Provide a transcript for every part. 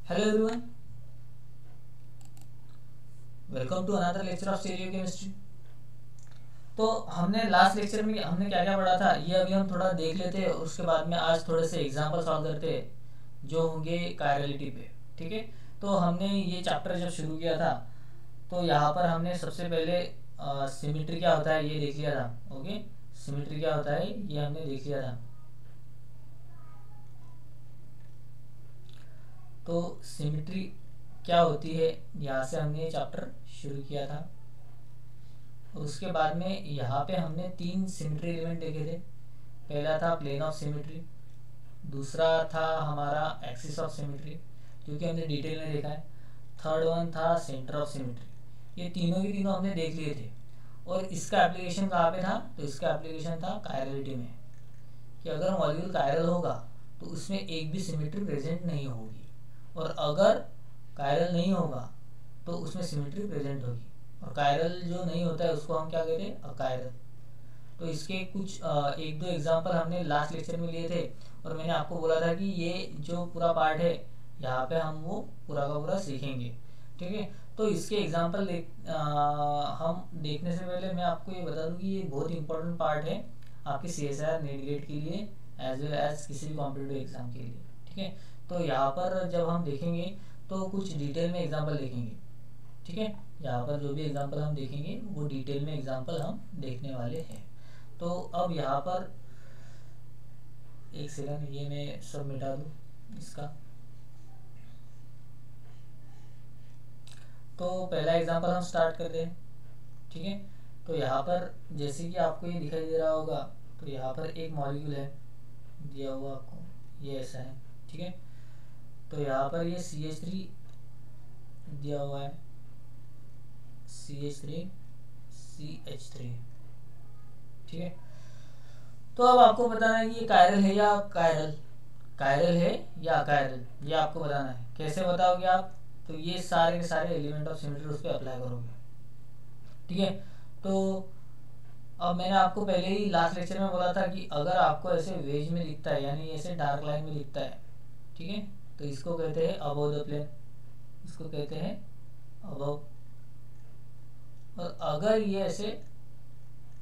Hello everyone, welcome to another lecture of stereochemistry. तो हमने last lecture में हमने क्या क्या पढ़ा था ये अभी हम थोड़ा देख लेते हैं और उसके बाद में आज थोड़े से एग्जांपल सॉल्व करते हैं जो होंगे कायरलिटी पे। ठीक है। तो हमने ये चैप्टर जब शुरू किया था तो यहाँ पर हमने सबसे पहले सिमेट्री क्या होता है ये देख लिया था। ओके, सिमेट्री क्या होता है ये हमने देख लिया था। तो सिमेट्री क्या होती है यहाँ से हमने ये चैप्टर शुरू किया था। और उसके बाद में यहाँ पे हमने तीन सिमेट्री एलिमेंट देखे थे। पहला था प्लेन ऑफ सिमेट्री, दूसरा था हमारा एक्सिस ऑफ सिमेट्री जो कि हमने डिटेल में देखा है, थर्ड वन था सेंटर ऑफ सिमेट्री। ये तीनों के तीनों हमने देख लिए थे। और इसका एप्लीकेशन कहाँ पे था? तो इसका एप्लीकेशन था कायरलिटी में, कि अगर मॉलिक्यूल कायरल होगा तो उसमें एक भी सिमेट्री प्रेजेंट नहीं होगी, और अगर कायरल नहीं होगा तो उसमें सिमेट्री प्रेजेंट होगी। और कायरल जो नहीं होता है उसको हम क्या कहते हैं? अकायरल। तो इसके कुछ एक दो एग्जांपल हमने लास्ट लेक्चर में लिए थे और मैंने आपको बोला था कि ये जो पूरा पार्ट है यहाँ पे हम वो पूरा का पूरा सीखेंगे। ठीक है। तो इसके एग्जांपल हम देखने से पहले मैं आपको ये बता दूं कि ये बहुत इंपॉर्टेंट पार्ट है आपके C S R NET GATE के लिए एज वेल एज किसी भी कॉम्पिटिटिव एग्जाम के लिए। ठीक है। तो यहाँ पर जब हम देखेंगे तो कुछ डिटेल में एग्जाम्पल देखेंगे। ठीक है। यहाँ पर जो भी एग्जाम्पल हम देखेंगे वो डिटेल में एग्जाम्पल हम देखने वाले हैं। तो अब यहाँ पर एक सेकंड, ये मैं सब मिटा दूँ इसका। तो पहला एग्जाम्पल हम स्टार्ट करते हैं। ठीक है। तो यहाँ पर जैसे कि आपको ये दिखाई दे रहा होगा, तो यहाँ पर एक मॉलिक्यूल है दिया हुआ आपको, ये ऐसा है। ठीक है। तो यहाँ पर ये CH3 दिया हुआ है, CH3 CH3। ठीक है। तो अब आपको बताना है कि ये कायरल है या कायरल, कायरल है या अकायरल, ये आपको बताना है। कैसे बताओगे आप? तो ये सारे के सारे एलिमेंट ऑफ सिमेट्री उस पर अप्लाई करोगे। ठीक है। तो अब मैंने आपको पहले ही लास्ट लेक्चर में बोला था कि अगर आपको ऐसे वेज में दिखता है यानी ऐसे डार्क लाइन में दिखता है, ठीक है, तो इसको कहते हैं अबव द प्लेन, इसको कहते हैं अबव। और अगर ये ऐसे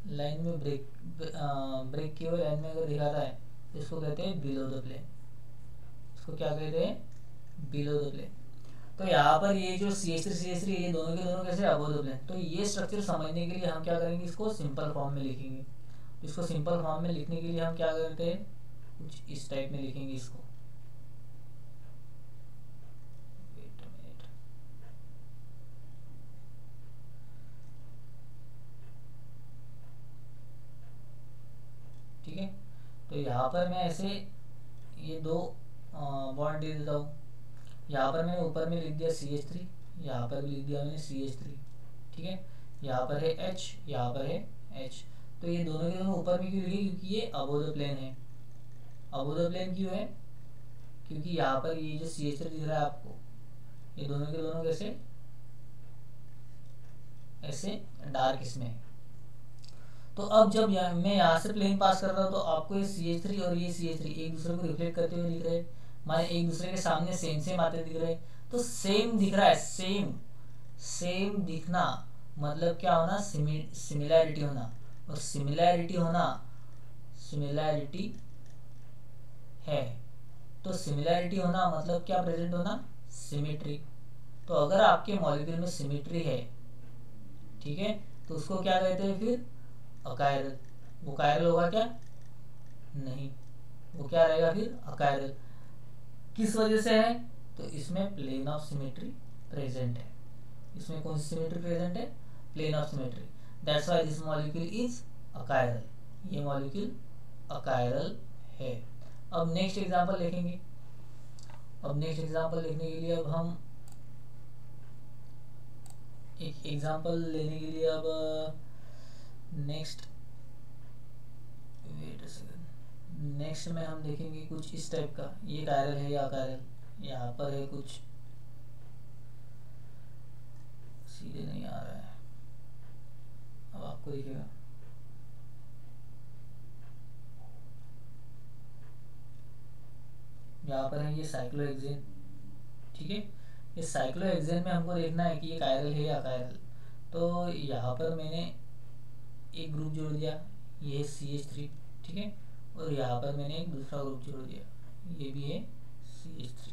लाइन में ब्रेक की हुई लाइन में अगर दिखाता है तो इसको कहते हैं बिलो द प्लेन, इसको क्या कहते हैं? Below the plane. तो यहाँ पर ये जो CH3 ये दोनों के दोनों कैसे अबव द प्लेन। तो ये स्ट्रक्चर समझने के लिए हम क्या करेंगे, इसको सिंपल फॉर्म में लिखेंगे। इसको सिंपल फॉर्म में लिखने के लिए हम क्या करते हैं, कुछ इस टाइप में लिखेंगे इसको। Wait a minute. ठीक है। तो यहाँ पर मैं ऐसे ये दो बॉन्ड दे देता हूँ। यहाँ पर मैंने ऊपर में लिख दिया CH3, यहाँ पर भी लिख दिया मैंने CH3। ठीक है। यहाँ पर है H, यहाँ पर है H। तो ये दोनों के दोनों ऊपर में क्यों लिखे? क्योंकि ये अबोव द प्लेन है। अबोव द प्लेन क्यों है? क्योंकि यहाँ पर ये जो CH3 दिख रहा है आपको, ये दोनों के दोनों कैसे ऐसे डार्क इसमें है। तो अब जब मैं यहाँ से प्लेन पास कर रहा हूँ तो आपको ये CH3 और ये CH3 एक दूसरे को रिफ्लेक्ट करते हुए दिख रहे हैं, माने एक दूसरे के सामने सेम सेम आते दिख रहे हैं। तो सेम दिख रहा है, सेम सेम दिखना मतलब क्या होना? सिमिलैरिटी होना। और सिमिलैरिटी होना, सिमिलैरिटी है। तो सिमिलैरिटी होना मतलब क्या प्रेजेंट होना? सिमेट्री। तो अगर आपके मॉलिक्यूल में सिमेट्री है, ठीक है, तो उसको क्या कहते हैं फिर? अकायरल। वो कायरल होगा क्या? नहीं, वो क्या रहेगा फिर? अकायरल। किस वजह से है? तो इसमें प्लेन ऑफ सिमेट्री प्रेजेंट है। इसमें कौन सी सिमेट्री प्रेजेंट है? Plane of symmetry. That's why this molecule is achiral. ये मॉलिक्यूल अकायरल है। अब नेक्स्ट एग्जांपल लिखेंगे। अब नेक्स्ट एग्जांपल लिखने के लिए अब हम एक एग्जांपल लेने के लिए अब next, wait a second, next में हम देखेंगे कुछ इस टाइप का। ये कायरल है या अकायरल? यहाँ पर है कुछ सीधे नहीं आ रहा है, अब आपको दिखेगा। यहाँ पर है ये साइक्लोहेक्सेन, ठीक है। ये साइक्लोहेक्सेन में हमको देखना है कि ये कायरल है या अकायरल। तो यहाँ पर मैंने एक ग्रुप जोड़ दिया, ये है CH3, ठीक है, और यहाँ पर मैंने एक दूसरा ग्रुप जोड़ दिया, ये भी है CH3।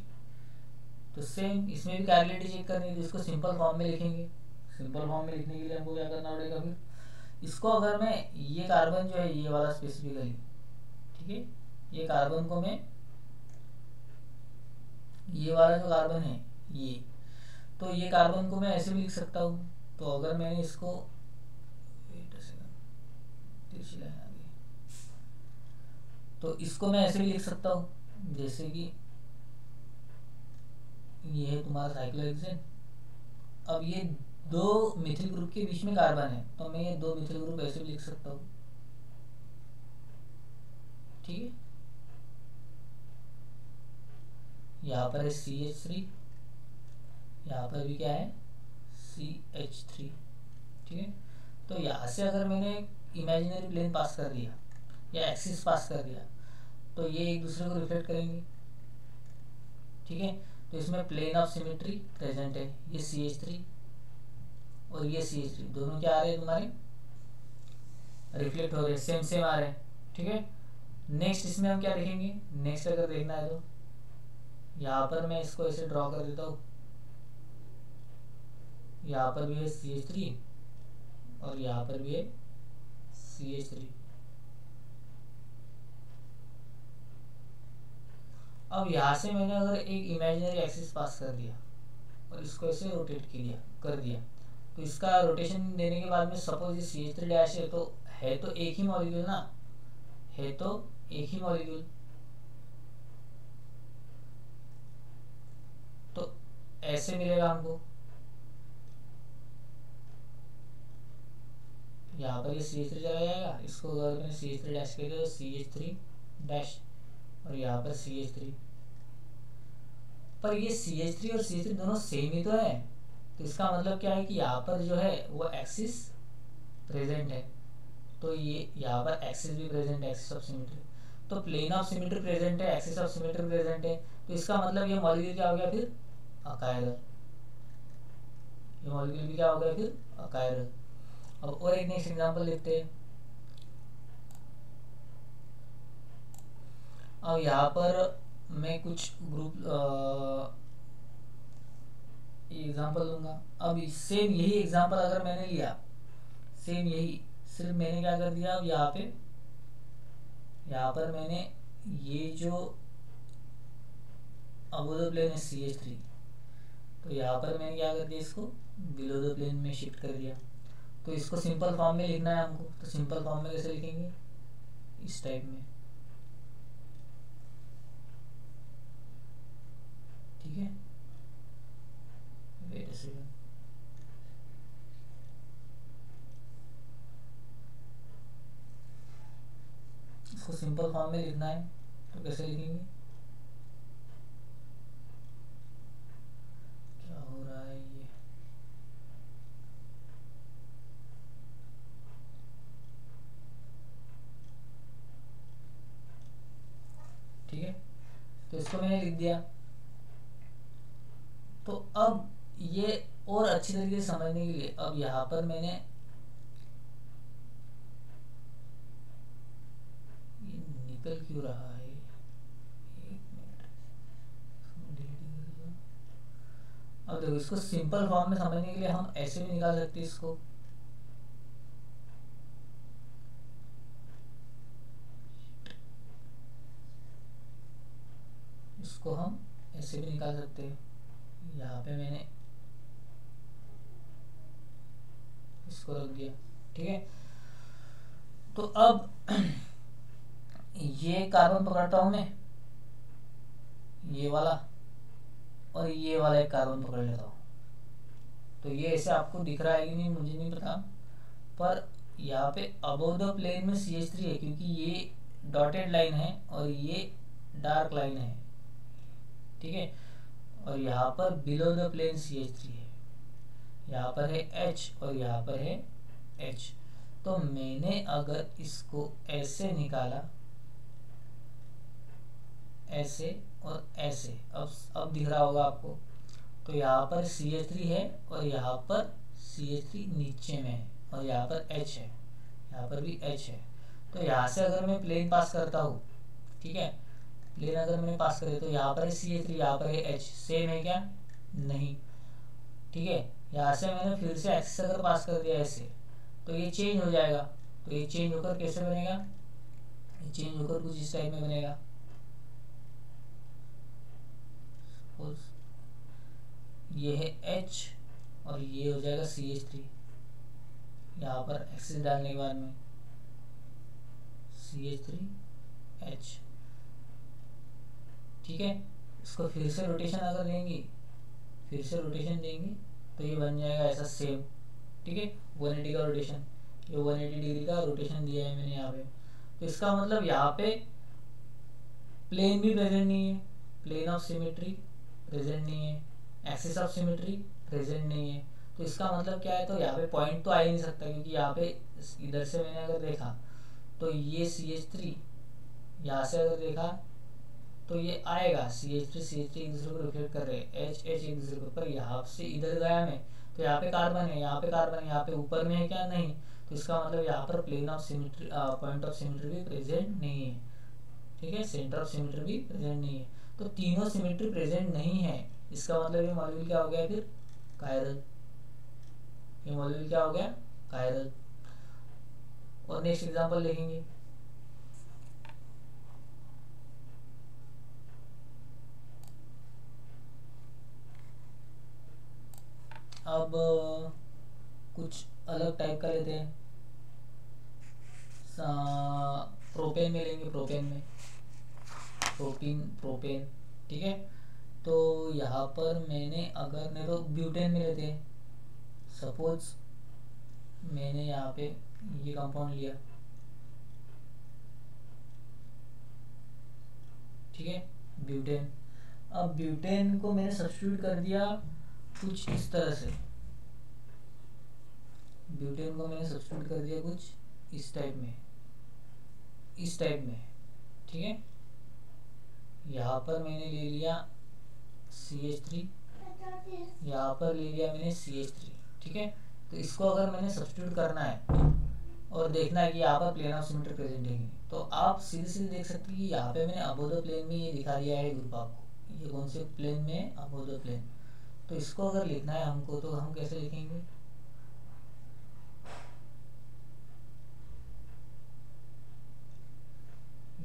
तो सेम इसमें भी कायरलिटी चेक करनी है, तो इसको सिंपल फॉर्म में लिखेंगे। सिंपल फॉर्म में लिखने के लिए हमको क्या करना पड़ेगा, फिर इसको अगर मैं ये कार्बन जो है ये वाला स्पेसिफिकली, ठीक है, ये कार्बन को मैं ये वाला जो कार्बन है ये, तो ये कार्बन को मैं ऐसे भी लिख सकता हूँ। तो अगर मैंने इसको तो इसको मैं ऐसे भी लिख सकता हूँ, जैसे कि ये है तुम्हारा साइक्लोहेक्सेन। अब ये दो मिथिल ग्रुप के बीच में कार्बन है, तो मैं ये दो मिथिल ग्रुप ऐसे भी लिख सकता हूँ, ठीक है। यहाँ पर है CH3, यहाँ पर भी क्या है CH3, ठीक है। तो यहाँ से अगर मैंने इमेजिनरी प्लेन पास कर दिया या एक्सिस पास कर दिया, तो ये एक दूसरे को रिफ्लेक्ट करेंगे, ठीक है। तो इसमें प्लेन ऑफ सिमेट्री प्रेजेंट है, ये CH3 और ये CH3 दोनों क्या आ रहे हैं तुम्हारे, रिफ्लेक्ट हो रहे हैं, सेम सेम आ रहे हैं, ठीक है। नेक्स्ट इसमें हम क्या देखेंगे, नेक्स्ट अगर देखना है तो यहाँ पर मैं इसको ऐसे ड्रॉ कर देता हूँ, यहाँ पर भी है CH3 और यहाँ पर भी है CH3। अब यहाँ से मैंने अगर एक इमेजिनरी एक्सिस पास कर दिया और इसको ऐसे रोटेट कर दिया, तो इसका रोटेशन देने के बाद में सपोज ये CH3 डैश है, तो एक ही मॉलिक्यूल ना, है तो एक ही मॉलिक्यूल, तो ऐसे मिलेगा हमको। यहाँ पर ये CH3 चला जाएगा, इसको अगर मैंने CH3 डैश कर दिया तो CH3 डैश और यहाँ पर CH3, पर ये CH3 और CH3 दोनों सेम ही तो है, तो इसका मतलब क्या है कि यहाँ पर जो है वो एक्सिस प्रेजेंट है, तो ये यहाँ पर एक्सिस भी प्रेजेंट है, एक्सिस ऑफ सिमेट्री। तो प्लेन ऑफ सिमेट्री प्रेजेंट है, एक्सिस ऑफ सिमेट्री प्रेजेंट है, तो इसका मतलब ये मॉलिक्यूल क्या हो गया फिर अकायरल, ये मॉलिक्यूल भी क्या हो गया फिर अकायरल। अब और एक नेक्स्ट एग्जांपल देखते हैं। अब यहाँ पर मैं कुछ ग्रुप एग्जांपल लूंगा। अब सेम यही एग्जांपल अगर मैंने लिया, सेम यही, सिर्फ मैंने क्या कर दिया, अब यहाँ पर मैंने ये जो अबोव द प्लेन है CH3, तो यहाँ पर मैंने क्या कर दिया, इसको बिलो द प्लेन में शिफ्ट कर दिया। तो इसको सिंपल फॉर्म में लिखना है हमको, तो सिंपल फॉर्म में कैसे लिखेंगे, इस टाइप में, ठीक है। वेट अ सेकंड, इसको सिंपल फॉर्म में लिखना है, तो कैसे लिखेंगे, क्या हो रहा है ये, ठीक है। तो इसको मैंने लिख दिया। तो अब ये और अच्छी तरीके से समझने के लिए, अब यहाँ पर मैंने ये निकल क्यों रहा है, एक मिनट, अब देखो इसको सिंपल फॉर्म में समझने के लिए हम ऐसे भी निकाल सकते हैं, इसको हम ऐसे भी निकाल सकते हैं। यहाँ पे मैंने इसको रख दिया, ठीक है। तो अब ये कार्बन पकड़ता हूं मैं, ये वाला, और ये वाला एक कार्बन पकड़ लेता हूँ। तो ये ऐसे आपको दिख रहा है कि नहीं मुझे नहीं पता, पर यहाँ पे अबोव द प्लेन में CH3 है, क्योंकि ये डॉटेड लाइन है और ये डार्क लाइन है, ठीक है। और यहाँ पर बिलो द प्लेन CH3 है, यहाँ पर है H और यहाँ पर है H। तो मैंने अगर इसको ऐसे निकाला, ऐसे और ऐसे, अब दिख रहा होगा आपको, तो यहाँ पर CH3 है और यहाँ पर CH3 नीचे में है और यहाँ पर H है, यहाँ पर भी H है। तो यहाँ से अगर मैं प्लेन पास करता हूँ, ठीक है, प्लेन अगर मैंने पास करे तो यहाँ पर है CH3, यहाँ पर है H, सेम है क्या? नहीं। ठीक है, यहाँ से मैंने फिर से एक्सिस अगर पास कर दिया ऐसे, तो ये चेंज हो जाएगा। तो ये चेंज होकर कैसे बनेगा? ये चेंज होकर कुछ इस टाइप में बनेगा। ये है H और ये हो जाएगा CH3। यहाँ पर एक्सिस डालने के बाद में CH3H, ठीक है। इसको फिर से रोटेशन अगर देंगे, फिर से रोटेशन देंगे तो ये बन जाएगा ऐसा सेम, ठीक है। 180 का रोटेशन, ये 180 डिग्री का रोटेशन दिया है मैंने यहाँ पे। तो इसका मतलब यहाँ पे प्लेन भी प्रेजेंट नहीं है, प्लेन ऑफ सिमेट्री प्रेजेंट नहीं है, एक्सिस ऑफ सिमेट्री प्रेजेंट नहीं है। तो इसका मतलब क्या है? तो यहाँ पे पॉइंट तो आ ही नहीं सकता, क्योंकि यहाँ पे इधर से मैंने अगर देखा तो ये CH3, यहाँ से अगर देखा तो ये आएगा CH3 एक दूसरे को रिफ्लेक्ट कर रहे हैं, H एक दूसरे को, पर यहाँ से इधर गया मैं तो यहाँ पे कार्बन है, यहाँ पे कार्बन है, यहाँ पे ऊपर में है क्या? नहीं। तो इसका मतलब यहाँ पर plane of symmetry, point of symmetry भी प्रेजेंट नहीं है, ठीक है, सेंटर ऑफ सिमेट्री भी प्रेजेंट नहीं है। तो तीनों सिमेट्री प्रेजेंट नहीं है, इसका मतलब ये मॉलिक्यूल क्या हो गया फिर? कायरल। ये मॉलिक्यूल क्या हो गया? कायरल। और नेक्स्ट एग्जांपल देखेंगे। अब कुछ अलग टाइप का लेते हैं, प्रोपेन में लेंगे, प्रोपेन में, प्रोपेन, ठीक है। तो यहाँ पर मैंने अगर नहीं तो ब्यूटेन में लेते हैं। सपोज मैंने यहाँ पे ये कंपाउंड लिया, ठीक है, ब्यूटेन। अब ब्यूटेन को मैंने सब्स्टिट्यूट कर दिया कुछ इस तरह से, ब्यूटेन को मैंने सब्स्टिट्यूट कर दिया कुछ इस टाइप में, इस टाइप में, ठीक है। यहाँ पर मैंने ले लिया CH3, यहाँ पर ले लिया मैंने CH3, ठीक है। तो इसको अगर मैंने सब्स्टिट्यूट करना है और देखना है कि यहाँ पर प्लेन ऑफ सिमेट्री प्रेजेंट है, तो आप सीधे सीधे देख सकते हैं कि यहाँ पे मैंने अबोव द प्लेन में ये दिखा दिया है ग्रुप आपको, ये कौन से प्लेन में? Above the plane. तो इसको अगर लिखना है हमको तो हम कैसे लिखेंगे?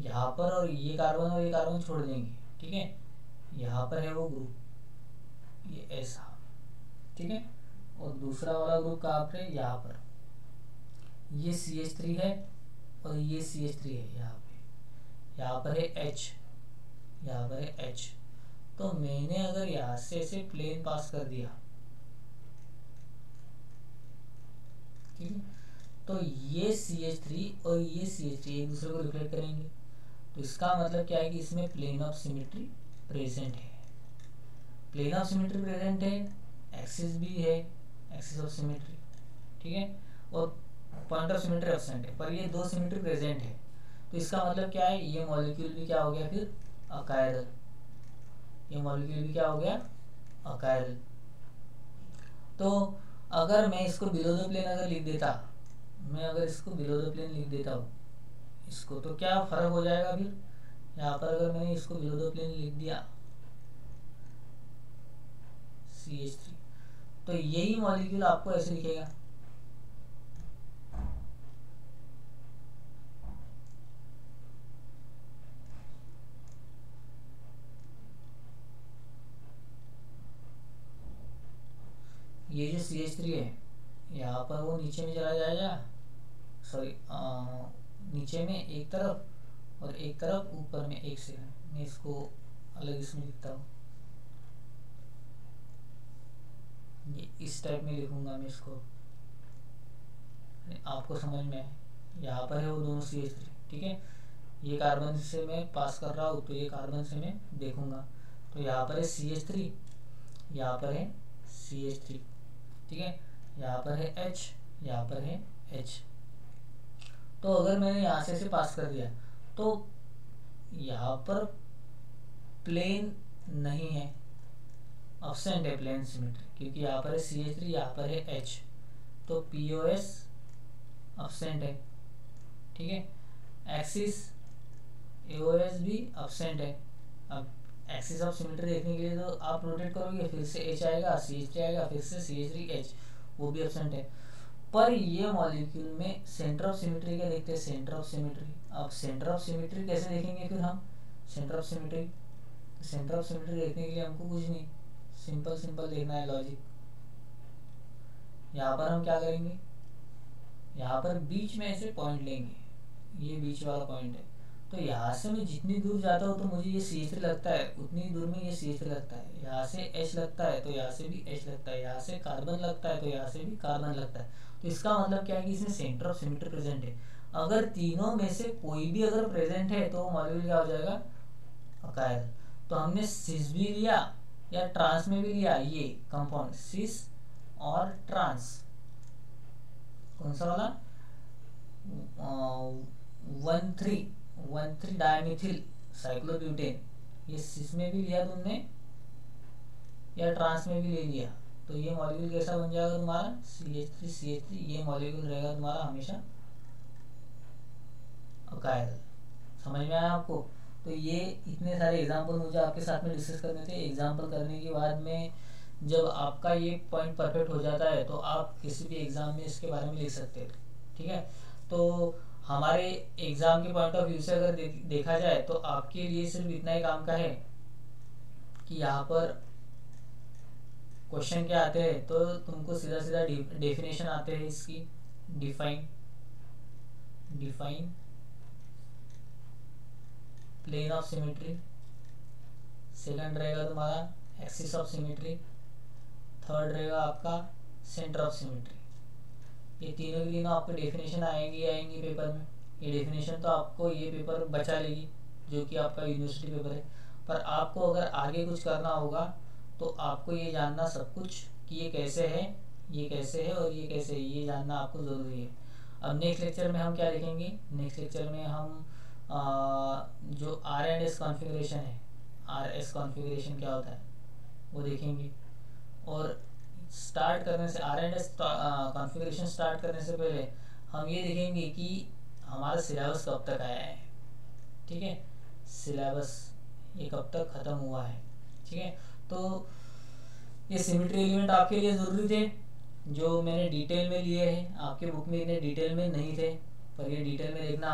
यहाँ पर और ये कार्बन छोड़ देंगे, ठीक है। यहाँ पर है वो ग्रुप, ये ऐसा, ठीक है। और दूसरा वाला ग्रुप कहाँ पर है? यहाँ पर। ये CH3 है और ये CH3 है यहाँ पे, यहाँ पर है H, यहाँ पर है H। तो मैंने अगर यहाँ से ऐसे प्लेन पास कर दिया, ठीक है, तो ये CH3 और ये CH3 एक दूसरे को रिफ्लेक्ट करेंगे। तो इसका मतलब क्या है कि इसमें प्लेन ऑफ सिमेट्री प्रेजेंट है, प्लेन ऑफ सिमेट्री प्रेजेंट है, एक्सिस भी है, एक्सिस ऑफ सिमेट्री, ठीक है, और पॉइंट ऑफ सिमेट्री एब्सेंट है, पर ये दो सिमेट्री प्रेजेंट है। तो इसका मतलब क्या है? ये मॉलिक्यूल भी क्या हो गया फिर? अकायरल। ये मॉलिक्यूल भी क्या हो गया? अकायरल। तो अगर मैं इसको बिलो द प्लेन अगर लिख देता, मैं अगर इसको बिलो द प्लेन लिख देता हूँ इसको, तो क्या फर्क हो जाएगा फिर? यहाँ पर अगर मैंने इसको बिलो द प्लेन लिख दिया CH3, तो यही मॉलिक्यूल आपको ऐसे दिखेगा, ये जो CH3 है यहाँ पर वो नीचे में चला जाएगा, सॉरी नीचे में एक तरफ और एक तरफ ऊपर में। एक सेकंड, मैं इसको अलग इसमें लिखता हूँ, ये इस टाइप में लिखूंगा मैं इसको, आपको समझ में आए। यहाँ पर है वो दोनों CH3, ठीक है। ये कार्बन से मैं पास कर रहा हूँ तो ये कार्बन से मैं देखूंगा, तो यहाँ पर है CH3, यहाँ पर है CH3, ठीक है। यहाँ पर है H, यहाँ पर है H। तो अगर मैंने यहाँ से पास कर दिया तो यहाँ पर प्लेन नहीं है, अब्सेंट है प्लेन सिमेट्री, क्योंकि यहाँ पर है CH3, यहाँ पर है H, तो POS अब्सेंट है। ठीक है, एक्सिस AOS भी अब्सेंट है। अब एक्सिस ऑफ सिमेट्री देखने के लिए तो आप रोटेट करोगे, फिर से H आएगा, CH3 आएगा, फिर से CH3 H, वो भी अब्सेंट है। पर ये मॉलिक्यूल में सेंटर ऑफ सिमेट्री क्या देखते हैं, सेंटर ऑफ सिमेट्री। अब सेंटर ऑफ सिमेट्री कैसे देखेंगे फिर हम, centre of symmetry, centre of symmetry देखने के लिए हमको कुछ नहीं, सिंपल सिंपल देखना है लॉजिक। यहाँ पर हम क्या करेंगे, यहाँ पर बीच में ऐसे पॉइंट लेंगे, ये बीच वाला पॉइंट है, तो यहाँ से मैं जितनी दूर जाता हूँ तो मुझे ये CH3 लगता है, उतनी दूर में ये CH3 लगता है। यहाँ से H लगता है तो यहाँ से भी H लगता है, यहाँ से कार्बन लगता है तो यहाँ से भी कार्बन लगता है। तो इसका मतलब क्या है कि इसमें सेंटर ऑफ सिमेट्री प्रेजेंट है। अगर तीनों में से कोई भी अगर प्रेजेंट है तो मॉलिक्यूल क्या हो जाएगा, अकायल। तो हमने सिस भी लिया या ट्रांस में भी लिया, ये कंपाउंड सिस और ट्रांस, कौन सा वाला 1,3 डायमिथिल साइक्लोब्यूटेन, ये सिस में भी लिया तुमने या ट्रांस में भी ले लिया, तो ये मॉलिक्यूल कैसा बन जाएगा तुम्हारा, CH3, ये मॉलिक्यूल रहेगा तुम्हारा हमेशा अकायल। समझ में आया आपको। तो ये इतने सारे एग्जाम्पल मुझे आपके साथ में डिस्कस करने थे। एग्जाम्पल करने के बाद में जब आपका ये पॉइंट परफेक्ट हो जाता है तो आप किसी भी एग्जाम में इसके बारे में लिख सकते हैं। ठीक है, तो हमारे एग्जाम के पॉइंट ऑफ व्यू से अगर देखा जाए तो आपके लिए सिर्फ इतना ही काम का है कि यहाँ पर क्वेश्चन क्या आते हैं, तो तुमको सीधा सीधा डेफिनेशन आते हैं इसकी, define plane of symmetry, second रहेगा तुम्हारा एक्सिस ऑफ सिमेट्री, थर्ड रहेगा आपका सेंटर ऑफ सिमेट्री। ये तीनों के तीनों आपको डेफिनेशन आएंगी पेपर में। ये डेफिनेशन तो आपको ये पेपर बचा लेगी जो कि आपका यूनिवर्सिटी पेपर है, पर आपको अगर आगे कुछ करना होगा तो आपको ये जानना सब कुछ कि ये कैसे है, ये कैसे है और ये कैसे है, ये जानना आपको ज़रूरी है। अब नेक्स्ट लेक्चर में हम क्या देखेंगे, नेक्स्ट लेक्चर में हम जो R&S कॉन्फ़िगरेशन है, RS कॉन्फ़िगरेशन क्या होता है वो देखेंगे। और स्टार्ट करने से R&S कॉन्फ़िगरेशन स्टार्ट करने से पहले हम ये देखेंगे कि हमारा सिलेबस कब तक आया है। ठीक है, सिलेबस ये कब तक ख़त्म हुआ है। ठीक है, तो ये सिमेट्री एलिमेंट आपके लिए ज़रूरी थे जो मैंने डिटेल में लिए हैं। आपके बुक में इतने डिटेल में नहीं थे, पर ये डिटेल में देखना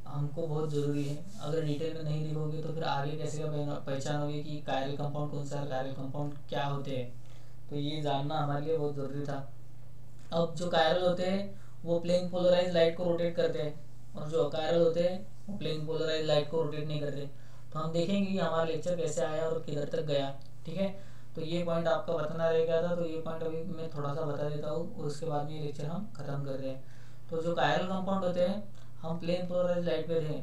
हमको बहुत ज़रूरी है। अगर डिटेल में नहीं लिखोगे तो फिर आगे कैसे पहचानोगे कि कायरल कंपाउंड कौन सा है, कायरल कंपाउंड क्या होते हैं, तो ये जानना हमारे लिए बहुत ज़रूरी था। अब जो कायरल होते हैं वो प्लेन पोलराइज लाइट को रोटेट करते हैं, और जो अकायरल होते हैं वो प्लेन पोलराइज लाइट को रोटेट नहीं करते। तो हम देखेंगे कि हमारा लेक्चर कैसे आया और किधर तक गया। ठीक है, तो ये पॉइंट आपका बताना रह गया था, तो ये पॉइंट अभी मैं थोड़ा सा बता देता हूँ और उसके बाद में ये लेक्चर हम ख़त्म कर रहे हैं। तो जो कायरल कंपाउंड होते हैं, हम प्लेन पोलराइज लाइट पे थे,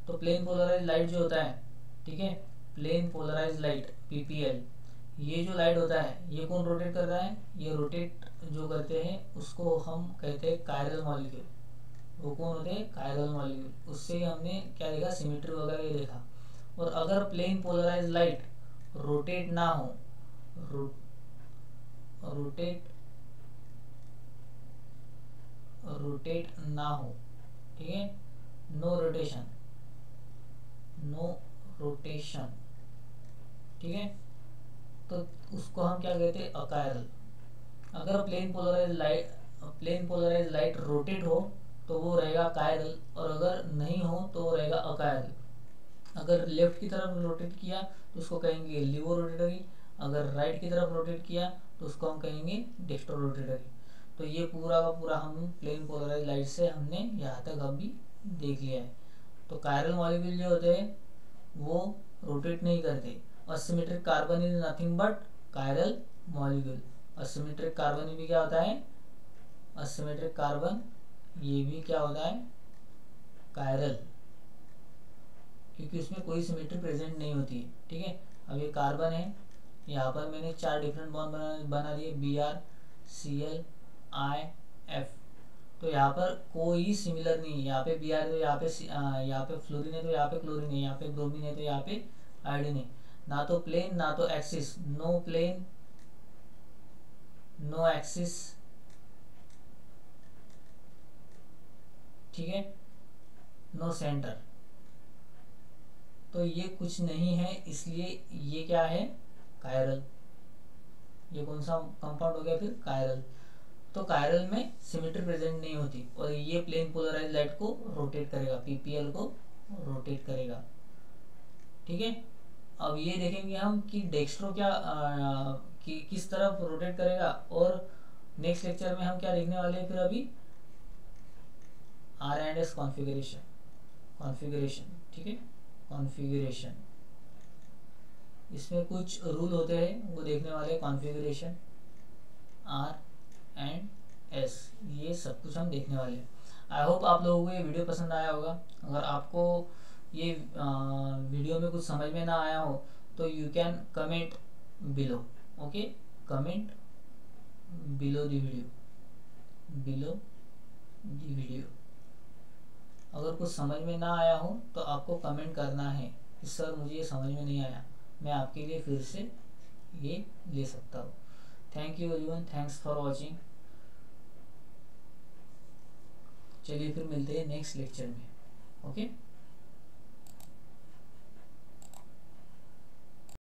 तो प्लेन पोलराइज लाइट जो होता है, ठीक है, प्लेन पोलराइज लाइट PPL, ये जो लाइट होता है ये कौन रोटेट कर रहा है, ये रोटेट जो करते हैं उसको हम कहते हैं कायरल मॉलिक्यूल। वो कौन होते हैं, कायरल मॉलिक्यूल। उससे हमने क्या देखा, सिमेट्री वगैरह ये देखा। और अगर प्लेन पोलराइज लाइट रोटेट ना हो, रोटेट ना हो, ठीक है, नो रोटेशन, ठीक है, तो उसको हम क्या कहते हैं, अकायरल। अगर प्लेन पोलराइज लाइट रोटेट हो तो वो रहेगा कायरल, और अगर नहीं हो तो वो रहेगा अकायरल। अगर लेफ्ट की तरफ रोटेट किया तो उसको कहेंगे लिवो रोटेटरी, अगर राइट की तरफ रोटेट किया तो उसको हम कहेंगे डेक्स्ट्रो रोटेटरी। तो ये पूरा का पूरा हम प्लेन पोलराइज लाइट से हमने यहाँ तक अभी देख लिया है। तो कायरल मॉलिक्यूल जो होते हैं वो रोटेट नहीं करते। Asymmetric carbon is nothing but chiral molecule. Asymmetric carbon भी क्या होता है, असिमेट्रिक कार्बन ये भी क्या होता है, कायरल, क्योंकि उसमें कोई सिमेट्री प्रेजेंट नहीं होती है। ठीक है, अब ये कार्बन है, यहाँ पर मैंने 4 डिफरेंट बॉन्ड बना दिए, Br Cl I F। तो यहाँ पर कोई सिमिलर नहीं है, यहाँ पे Br है तो यहाँ पे फ्लोरीन है तो यहाँ पे क्लोरीन है, यहाँ पे ब्रोमीन है तो यहाँ पे आयोडीन है। ना तो प्लेन ना तो axis, no plane no axis, ठीक है, नो सेंटर, तो ये कुछ नहीं है, इसलिए ये क्या है, कायरल। ये कौन सा कंपाउंड हो गया फिर, कायरल। तो कायरल में सिमेट्री प्रेजेंट नहीं होती और ये प्लेन पोलराइज लाइट को रोटेट करेगा, पीपीएल को रोटेट करेगा, ठीक है। अब ये देखेंगे हम कि डेक्स्ट्रो क्या किस तरफ रोटेट करेगा, और नेक्स्ट लेक्चर में हम क्या देखने वाले हैं फिर अभी, आर एंड एस कॉन्फ़िगरेशन, ठीक है, कॉन्फ़िगरेशन। इसमें कुछ रूल होते हैं वो देखने वाले, कॉन्फ़िगरेशन, आर एंड एस, ये सब कुछ हम देखने वाले हैं। आई होप आप लोगों को ये वीडियो पसंद आया होगा। अगर आपको ये वीडियो में कुछ समझ में ना आया हो तो you can comment below, okay, comment below the video, below the video. अगर कुछ समझ में ना आया हो तो आपको कमेंट करना है कि सर मुझे ये समझ में नहीं आया, मैं आपके लिए फिर से ये ले सकता हूँ। Thank you everyone, thanks for watching. चलिए फिर मिलते हैं नेक्स्ट लेक्चर में, ओके।